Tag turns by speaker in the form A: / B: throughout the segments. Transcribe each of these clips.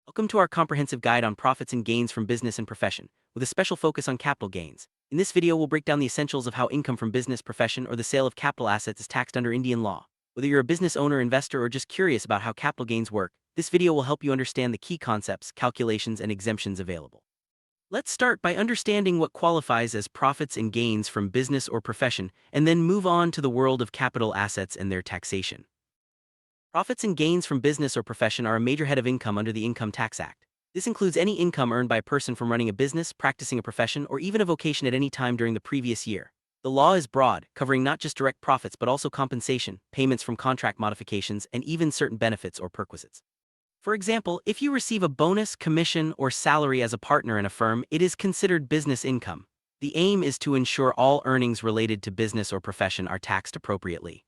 A: Welcome to our comprehensive guide on profits and gains from business and profession, with a special focus on capital gains. In this video, we'll break down the essentials of how income from business, profession, or the sale of capital assets is taxed under Indian law. Whether you're a business owner, investor, or just curious about how capital gains work, this video will help you understand the key concepts, calculations, and exemptions available. Let's start by understanding what qualifies as profits and gains from business or profession, and then move on to the world of capital assets and their taxation. Profits and gains from business or profession are a major head of income under the Income Tax Act. This includes any income earned by a person from running a business, practicing a profession, or even a vocation at any time during the previous year. The law is broad, covering not just direct profits but also compensation, payments from contract modifications, and even certain benefits or perquisites. For example, if you receive a bonus, commission, or salary as a partner in a firm, it is considered business income. The aim is to ensure all earnings related to business or profession are taxed appropriately.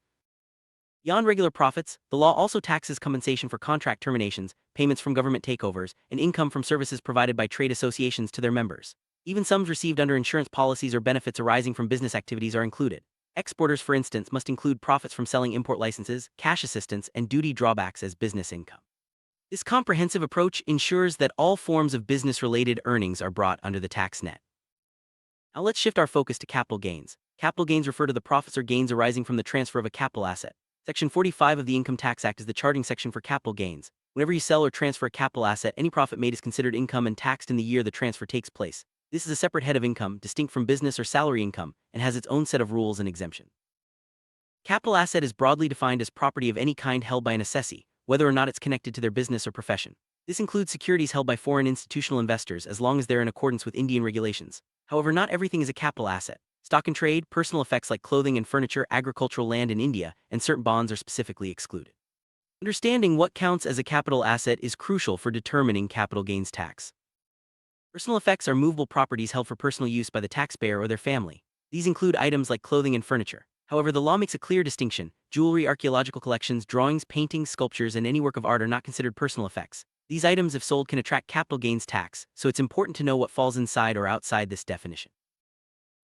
A: Beyond regular profits, the law also taxes compensation for contract terminations, payments from government takeovers, and income from services provided by trade associations to their members. Even sums received under insurance policies or benefits arising from business activities are included. Exporters, for instance, must include profits from selling import licenses, cash assistance, and duty drawbacks as business income. This comprehensive approach ensures that all forms of business-related earnings are brought under the tax net. Now let's shift our focus to capital gains. Capital gains refer to the profits or gains arising from the transfer of a capital asset. Section 45 of the Income Tax Act is the charting section for capital gains. Whenever you sell or transfer a capital asset, any profit made is considered income and taxed in the year the transfer takes place. This is a separate head of income, distinct from business or salary income, and has its own set of rules and exemptions. Capital asset is broadly defined as property of any kind held by an assessee, whether or not it's connected to their business or profession. This includes securities held by foreign institutional investors as long as they're in accordance with Indian regulations. However, not everything is a capital asset. Stock and trade, personal effects like clothing and furniture, agricultural land in India, and certain bonds are specifically excluded. Understanding what counts as a capital asset is crucial for determining capital gains tax. Personal effects are movable properties held for personal use by the taxpayer or their family. These include items like clothing and furniture. However, the law makes a clear distinction. Jewelry, archaeological collections, drawings, paintings, sculptures, and any work of art are not considered personal effects. These items, if sold, can attract capital gains tax, so it's important to know what falls inside or outside this definition.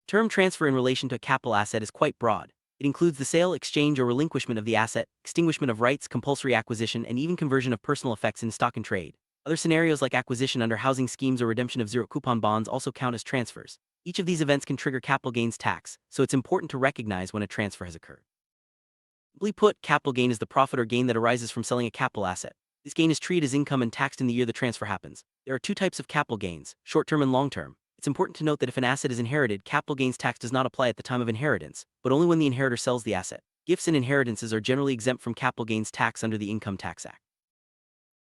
A: Term transfer in relation to a capital asset is quite broad. It includes the sale, exchange, or relinquishment of the asset, extinguishment of rights, compulsory acquisition, and even conversion of personal effects in stock and trade. Other scenarios like acquisition under housing schemes or redemption of zero-coupon bonds also count as transfers. Each of these events can trigger capital gains tax, so it's important to recognize when a transfer has occurred. Simply put, capital gain is the profit or gain that arises from selling a capital asset. This gain is treated as income and taxed in the year the transfer happens. There are two types of capital gains, short-term and long-term. It's important to note that if an asset is inherited, capital gains tax does not apply at the time of inheritance, but only when the inheritor sells the asset. Gifts and inheritances are generally exempt from capital gains tax under the Income Tax Act.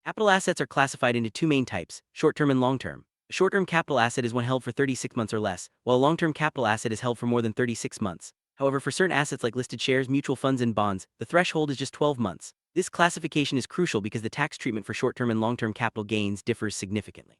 A: Capital assets are classified into two main types, short-term and long-term. A short-term capital asset is one held for 36 months or less, while a long-term capital asset is held for more than 36 months. However, for certain assets like listed shares, mutual funds, and bonds, the threshold is just 12 months. This classification is crucial because the tax treatment for short-term and long-term capital gains differs significantly.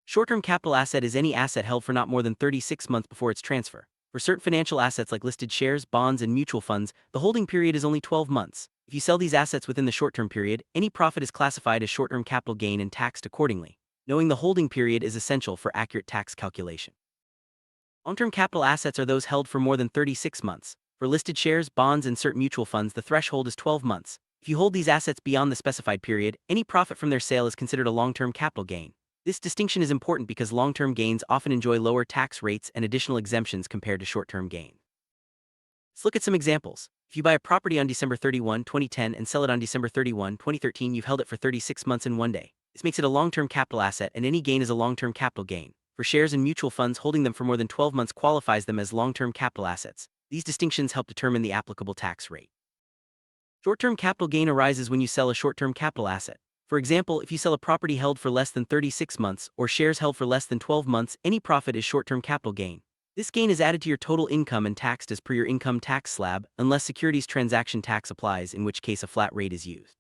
A: Short-term capital asset is any asset held for not more than 36 months before its transfer. For certain financial assets like listed shares, bonds, and mutual funds, the holding period is only 12 months. If you sell these assets within the short-term period, any profit is classified as short-term capital gain and taxed accordingly. Knowing the holding period is essential for accurate tax calculation. Long-term capital assets are those held for more than 36 months. For listed shares, bonds, and certain mutual funds, the threshold is 12 months. If you hold these assets beyond the specified period, any profit from their sale is considered a long-term capital gain. This distinction is important because long-term gains often enjoy lower tax rates and additional exemptions compared to short-term gain. Let's look at some examples. If you buy a property on December 31, 2010 and sell it on December 31, 2013, you've held it for 36 months and 1 day. This makes it a long-term capital asset, and any gain is a long-term capital gain. For shares and mutual funds, holding them for more than 12 months qualifies them as long-term capital assets. These distinctions help determine the applicable tax rate. Short-term capital gain arises when you sell a short-term capital asset. For example, if you sell a property held for less than 36 months or shares held for less than 12 months, any profit is short-term capital gain. This gain is added to your total income and taxed as per your income tax slab, unless securities transaction tax applies, in which case a flat rate is used.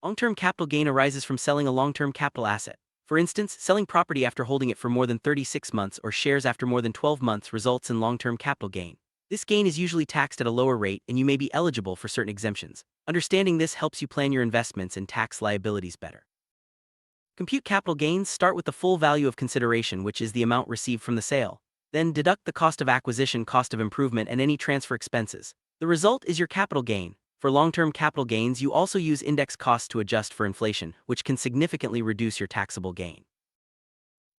A: Long-term capital gain arises from selling a long-term capital asset. For instance, selling property after holding it for more than 36 months or shares after more than 12 months results in long-term capital gain. This gain is usually taxed at a lower rate, and you may be eligible for certain exemptions. Understanding this helps you plan your investments and tax liabilities better. Compute capital gains. Start with the full value of consideration, which is the amount received from the sale. Then deduct the cost of acquisition, cost of improvement, and any transfer expenses. The result is your capital gain. For long-term capital gains, you also use index costs to adjust for inflation, which can significantly reduce your taxable gain.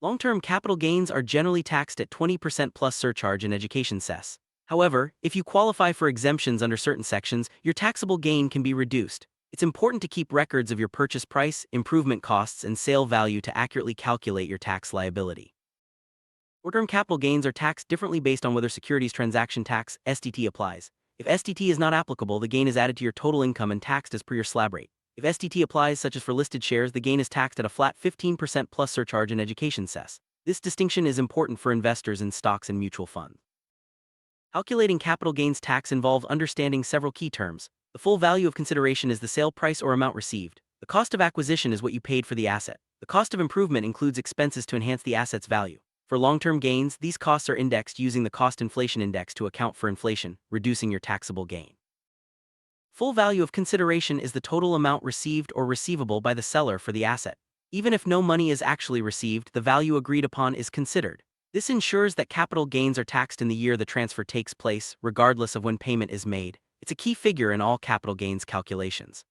A: Long-term capital gains are generally taxed at 20% plus surcharge and education cess. However, if you qualify for exemptions under certain sections, your taxable gain can be reduced. It's important to keep records of your purchase price, improvement costs, and sale value to accurately calculate your tax liability. Short-term capital gains are taxed differently based on whether securities transaction tax (STT) applies. If STT is not applicable, the gain is added to your total income and taxed as per your slab rate. If STT applies, such as for listed shares, the gain is taxed at a flat 15% plus surcharge and education cess. This distinction is important for investors in stocks and mutual funds. Calculating capital gains tax involves understanding several key terms. The full value of consideration is the sale price or amount received. The cost of acquisition is what you paid for the asset. The cost of improvement includes expenses to enhance the asset's value. For long-term gains, these costs are indexed using the cost inflation index to account for inflation, reducing your taxable gain. Full value of consideration is the total amount received or receivable by the seller for the asset. Even if no money is actually received, the value agreed upon is considered. This ensures that capital gains are taxed in the year the transfer takes place, regardless of when payment is made. It's a key figure in all capital gains calculations.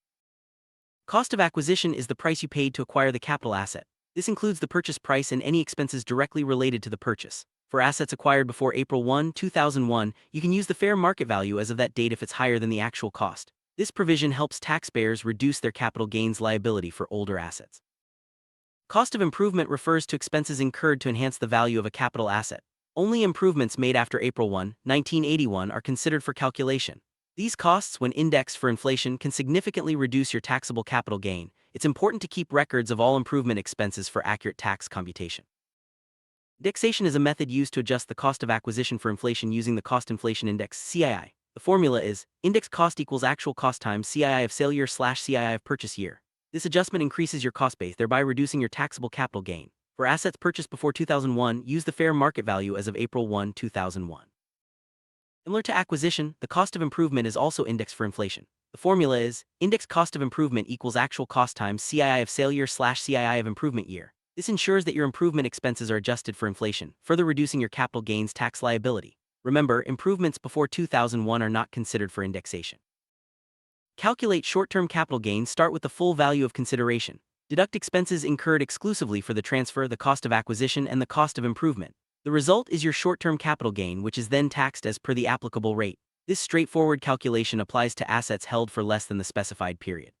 A: Cost of acquisition is the price you paid to acquire the capital asset. This includes the purchase price and any expenses directly related to the purchase. For assets acquired before April 1, 2001, you can use the fair market value as of that date if it's higher than the actual cost. This provision helps taxpayers reduce their capital gains liability for older assets. Cost of improvement refers to expenses incurred to enhance the value of a capital asset. Only improvements made after April 1, 1981 are considered for calculation. These costs, when indexed for inflation, can significantly reduce your taxable capital gain. It's important to keep records of all improvement expenses for accurate tax computation. Indexation is a method used to adjust the cost of acquisition for inflation using the cost inflation index, CII. The formula is index cost equals actual cost times CII of sale year / CII of purchase year. This adjustment increases your cost base, thereby reducing your taxable capital gain. For assets purchased before 2001, use the fair market value as of April 1, 2001. Similar to acquisition, the cost of improvement is also indexed for inflation. The formula is index cost of improvement equals actual cost times CII of sale year / CII of improvement year. This ensures that your improvement expenses are adjusted for inflation, further reducing your capital gains tax liability. Remember, improvements before 2001 are not considered for indexation. Calculate short-term capital gains. Start with the full value of consideration. Deduct expenses incurred exclusively for the transfer, the cost of acquisition, and the cost of improvement. The result is your short-term capital gain, which is then taxed as per the applicable rate. This straightforward calculation applies to assets held for less than the specified period.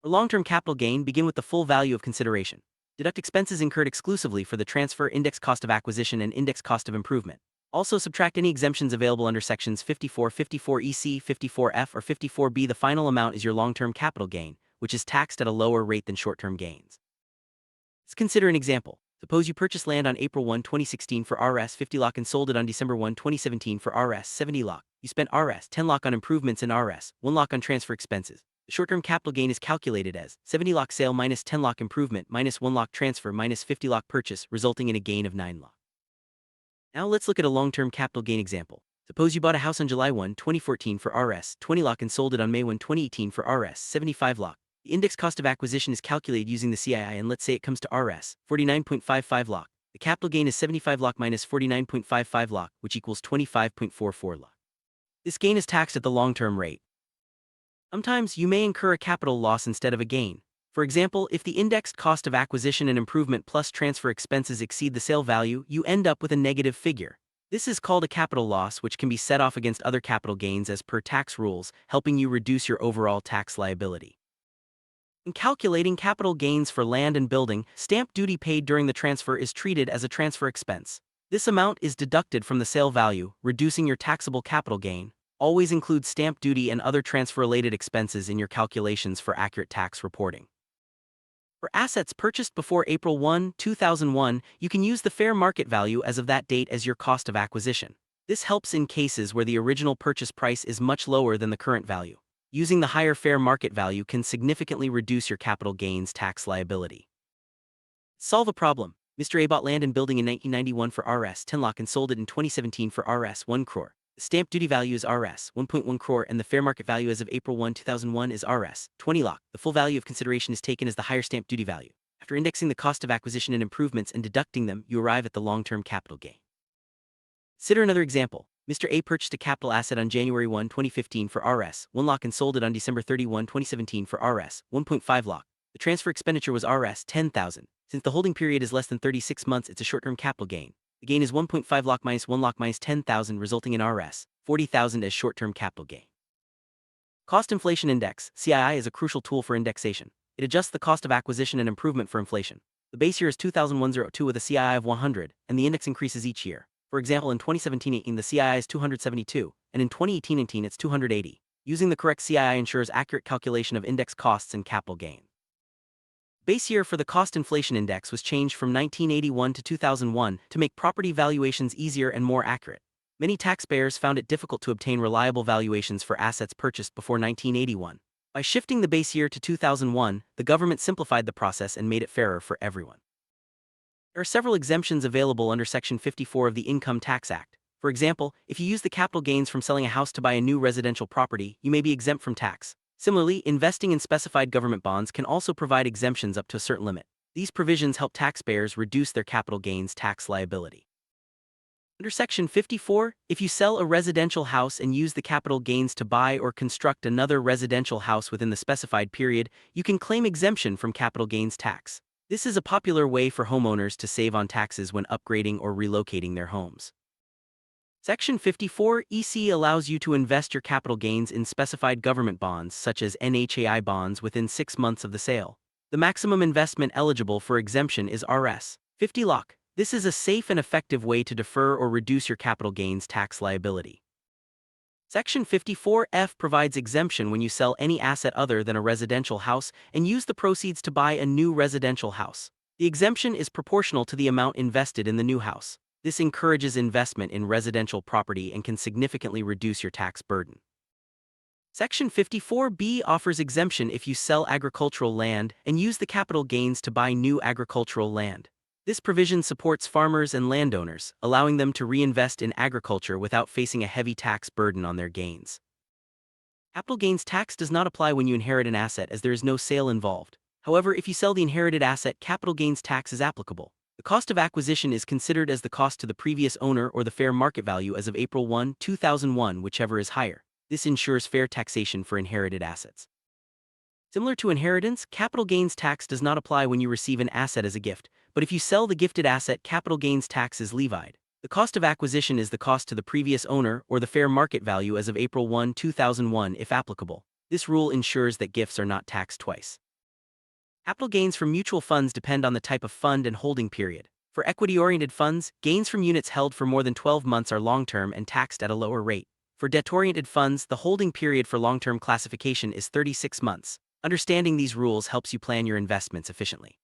A: For long-term capital gain, begin with the full value of consideration. Deduct expenses incurred exclusively for the transfer, index cost of acquisition, and index cost of improvement. Also subtract any exemptions available under sections 54, 54 EC, 54F, or 54B. The final amount is your long-term capital gain, which is taxed at a lower rate than short-term gains. Let's consider an example. Suppose you purchased land on April 1, 2016 for Rs 50 lakh and sold it on December 1, 2017 for Rs 70 lakh. You spent Rs 10 lakh on improvements and Rs 1 lakh on transfer expenses. The short-term capital gain is calculated as 70 lakh sale minus 10 lakh improvement minus 1 lakh transfer minus 50 lakh purchase, resulting in a gain of 9 lakh. Now let's look at a long-term capital gain example. Suppose you bought a house on July 1, 2014 for Rs 20 lakh and sold it on May 1, 2018 for Rs 75 lakh. The index cost of acquisition is calculated using the CII, and let's say it comes to Rs 49.55 lakh. The capital gain is 75 lakh minus 49.55 lakh, which equals 25.44 lakh. This gain is taxed at the long-term rate. Sometimes you may incur a capital loss instead of a gain. For example, if the indexed cost of acquisition and improvement plus transfer expenses exceed the sale value, you end up with a negative figure. This is called a capital loss, which can be set off against other capital gains as per tax rules, helping you reduce your overall tax liability. In calculating capital gains for land and building, stamp duty paid during the transfer is treated as a transfer expense. This amount is deducted from the sale value, reducing your taxable capital gain. Always include stamp duty and other transfer-related expenses in your calculations for accurate tax reporting. For assets purchased before April 1, 2001, you can use the fair market value as of that date as your cost of acquisition. This helps in cases where the original purchase price is much lower than the current value. Using the higher fair market value can significantly reduce your capital gains tax liability. Solve a problem. Mr. A bought land and building in 1991 for Rs 10 lakh and sold it in 2017 for Rs 1 crore. The stamp duty value is Rs 1.1 crore and the fair market value as of April 1, 2001 is Rs 20 lakh. The full value of consideration is taken as the higher stamp duty value. After indexing the cost of acquisition and improvements and deducting them, you arrive at the long-term capital gain. Consider another example. Mr. A purchased a capital asset on January 1, 2015 for Rs. 1 lakh and sold it on December 31, 2017 for Rs. 1.5 lakh. The transfer expenditure was Rs. 10,000. Since the holding period is less than 36 months, it's a short-term capital gain. The gain is 1.5 lakh minus 1 lakh minus 10,000, resulting in Rs. 40,000 as short-term capital gain. Cost Inflation Index, CII, is a crucial tool for indexation. It adjusts the cost of acquisition and improvement for inflation. The base year is 2001-02 with a CII of 100, and the index increases each year. For example, in 2017-18 the CII is 272, and in 2018-19 it's 280. Using the correct CII ensures accurate calculation of index costs and capital gain. Base year for the Cost Inflation Index was changed from 1981 to 2001 to make property valuations easier and more accurate. Many taxpayers found it difficult to obtain reliable valuations for assets purchased before 1981. By shifting the base year to 2001, the government simplified the process and made it fairer for everyone. There are several exemptions available under Section 54 of the Income Tax Act. For example, if you use the capital gains from selling a house to buy a new residential property, you may be exempt from tax. Similarly, investing in specified government bonds can also provide exemptions up to a certain limit. These provisions help taxpayers reduce their capital gains tax liability. Under Section 54, if you sell a residential house and use the capital gains to buy or construct another residential house within the specified period, you can claim exemption from capital gains tax. This is a popular way for homeowners to save on taxes when upgrading or relocating their homes. Section 54 EC allows you to invest your capital gains in specified government bonds such as NHAI bonds within 6 months of the sale. The maximum investment eligible for exemption is Rs. 50 lakh. This is a safe and effective way to defer or reduce your capital gains tax liability. Section 54F provides exemption when you sell any asset other than a residential house and use the proceeds to buy a new residential house. The exemption is proportional to the amount invested in the new house. This encourages investment in residential property and can significantly reduce your tax burden. Section 54B offers exemption if you sell agricultural land and use the capital gains to buy new agricultural land. This provision supports farmers and landowners, allowing them to reinvest in agriculture without facing a heavy tax burden on their gains. Capital gains tax does not apply when you inherit an asset as there is no sale involved. However, if you sell the inherited asset, capital gains tax is applicable. The cost of acquisition is considered as the cost to the previous owner or the fair market value as of April 1, 2001, whichever is higher. This ensures fair taxation for inherited assets. Similar to inheritance, capital gains tax does not apply when you receive an asset as a gift, but if you sell the gifted asset, capital gains tax is levied. The cost of acquisition is the cost to the previous owner or the fair market value as of April 1, 2001 if applicable. This rule ensures that gifts are not taxed twice. Capital gains from mutual funds depend on the type of fund and holding period. For equity-oriented funds, gains from units held for more than 12 months are long-term and taxed at a lower rate. For debt-oriented funds, the holding period for long-term classification is 36 months. Understanding these rules helps you plan your investments efficiently.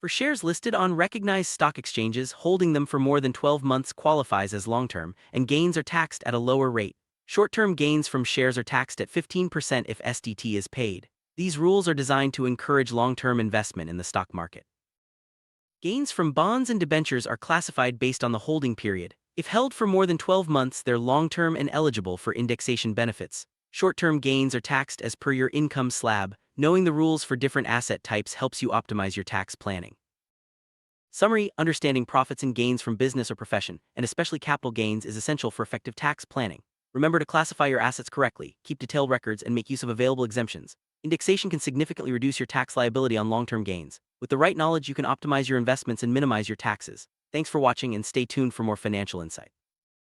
A: For shares listed on recognized stock exchanges, holding them for more than 12 months qualifies as long-term, and gains are taxed at a lower rate. Short-term gains from shares are taxed at 15% if STT is paid. These rules are designed to encourage long-term investment in the stock market. Gains from bonds and debentures are classified based on the holding period. If held for more than 12 months, they're long-term and eligible for indexation benefits. Short-term gains are taxed as per your income slab. Knowing the rules for different asset types helps you optimize your tax planning. Summary: understanding profits and gains from business or profession, and especially capital gains, is essential for effective tax planning. Remember to classify your assets correctly, keep detailed records, and make use of available exemptions. Indexation can significantly reduce your tax liability on long-term gains. With the right knowledge, you can optimize your investments and minimize your taxes. Thanks for watching and stay tuned for more financial insight.